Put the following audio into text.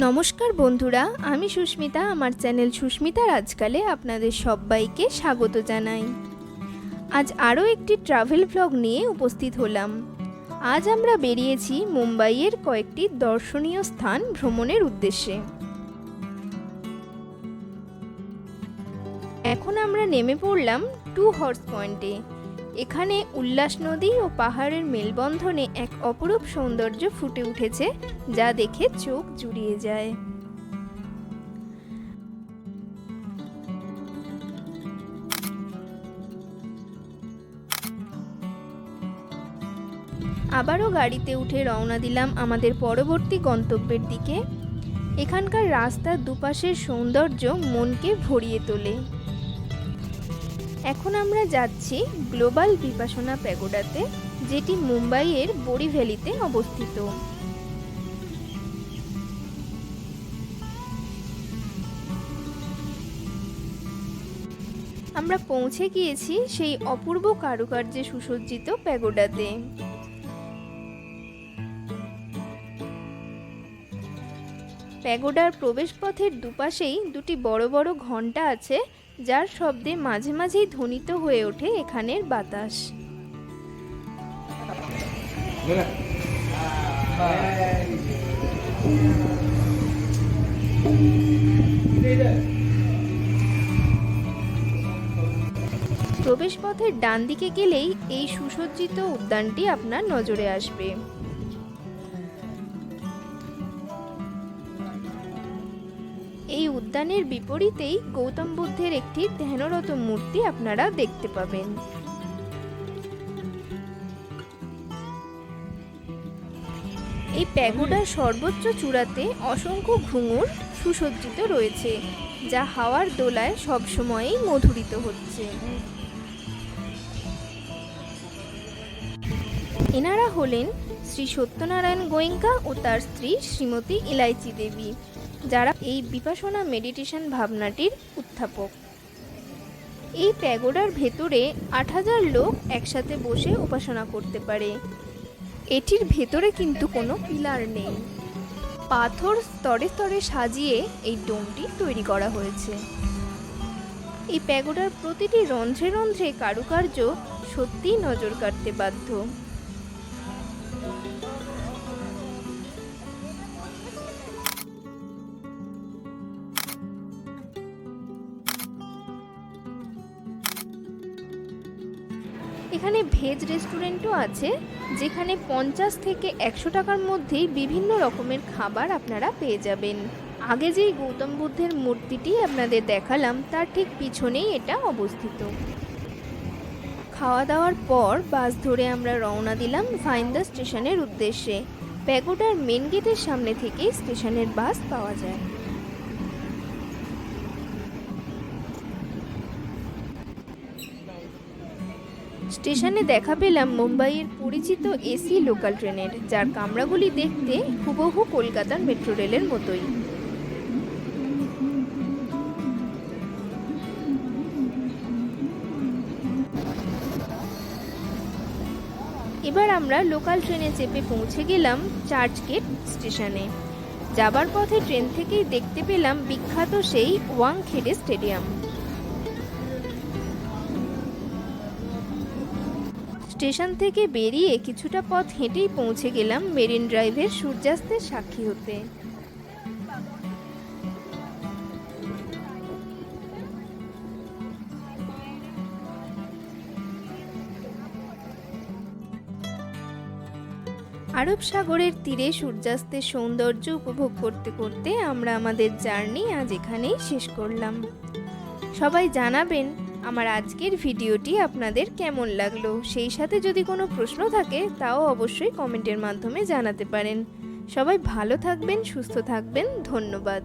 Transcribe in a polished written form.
নমস্কার বন্ধুরা, আমি সুস্মিতা। আমার চ্যানেল সুস্মিতার আজকালে আপনাদের সবাইকে স্বাগত জানাই। আজ আরও একটি ট্রাভেল ব্লগ নিয়ে উপস্থিত হলাম। আজ আমরা বেরিয়েছি মুম্বাইয়ের কয়েকটি দর্শনীয় স্থান ভ্রমণের উদ্দেশ্যে। এখন আমরা নেমে পড়লাম 2 হর্স পয়েন্টে। এখানে উল্লাস নদী ও পাহাড়ের মেলবন্ধনে এক অপরূপ সৌন্দর্য ফুটে উঠেছে, যা দেখে চোখ জুড়িয়ে যায়। আবারও গাড়িতে উঠে রওনা দিলাম আমাদের পরবর্তী গন্তব্যের দিকে। এখানকার রাস্তার দুপাশের সৌন্দর্য মনকে ভরিয়ে তোলে। এখন আমরা যাচ্ছি গ্লোবাল বিপাশনা প্যাগোডাতে, যেটি মুম্বাইয়ের বোরিভ্যালিতে অবস্থিত। আমরা পৌঁছে গিয়েছি সেই অপূর্ব কারুকার্যে সুসজ্জিত প্যাগোডাতে। প্যাগোডার প্রবেশপথের দুপাশেই দুটি বড় বড় ঘণ্টা আছে, যার শব্দে মাঝে মাঝেই ধ্বনিত হয়ে ওঠে এখানের বাতাস। প্রবেশপথের ডান দিকে গেলেই এই সুসজ্জিত উদ্যানটি আপনার নজরে আসবে। এই উদ্যানের বিপরীতেই গৌতম বুদ্ধের একটি ধ্যানরত মূর্তি আপনারা দেখতে পাবেন। এই প্যাগোডার সর্বোচ্চ চূড়াতে অসংখ্য ঘুঙুর সুসজ্জিত রয়েছে, যা হাওয়ার দোলায় সবসময়ই মধুরিত হচ্ছে। এনারা হলেন শ্রী সত্যনারায়ণ গোয়েঙ্কা ও তার স্ত্রী শ্রীমতী ইলাইচি দেবী, যারা এই বিপাশনা মেডিটেশন ভাবনাটির উত্থাপক। এই প্যাগোডার ভেতরে ৮,০০০ লোক একসাথে বসে উপাসনা করতে পারে। এটির ভেতরে কিন্তু কোনো পিলার নেই। পাথর স্তরে স্তরে সাজিয়ে এই ডোমটি তৈরি করা হয়েছে। এই প্যাগোডার প্রতিটি রন্ধ্রে রন্ধ্রে কারুকার্য সত্যিই নজর কাড়তে বাধ্য। এখানে ভেজ রেস্টুরেন্টও আছে, যেখানে 50 থেকে 100 টাকার মধ্যেই বিভিন্ন রকমের খাবার আপনারা পেয়ে যাবেন। আগে যেই গৌতম বুদ্ধের মূর্তিটি আপনাদের দেখালাম, তার ঠিক পিছনেই এটা অবস্থিত। খাওয়া দাওয়ার পর বাস ধরে আমরা রওনা দিলাম ভাইন্দা স্টেশনের উদ্দেশ্যে। প্যাগোডার মেন গেটের সামনে থেকে স্টেশনের বাস পাওয়া যায়। স্টেশনে দেখা পেলাম মুম্বাইয়ের পরিচিত এসি লোকাল ট্রেনের, যার কামরাগুলি দেখতে হুবহু কলকাতার মেট্রো রেলের মতোই। এবার আমরা লোকাল ট্রেনে চেপে পৌঁছে গেলাম চার্চ গেট স্টেশনে। যাবার পথে ট্রেন থেকেই দেখতে পেলাম বিখ্যাত সেই ওয়াংখেড়ে স্টেডিয়াম। স্টেশন থেকে বেরিয়ে কিছুটা পথ হেঁটেই পৌঁছে গেলাম মেরিন ড্রাইভের সূর্যাস্তের সাক্ষী হতে। আরব সাগরের তীরে সূর্যাস্তের সৌন্দর্য উপভোগ করতে করতে আমরা আমাদের জার্নি আজ এখানেই শেষ করলাম। সবাই জানাবেন আমার আজকের ভিডিওটি আপনাদের কেমন লাগলো। সেই সাথে যদি কোনো প্রশ্ন থাকে তাও অবশ্যই কমেন্টের মাধ্যমে জানাতে পারেন। সবাই ভালো থাকবেন, সুস্থ থাকবেন। ধন্যবাদ।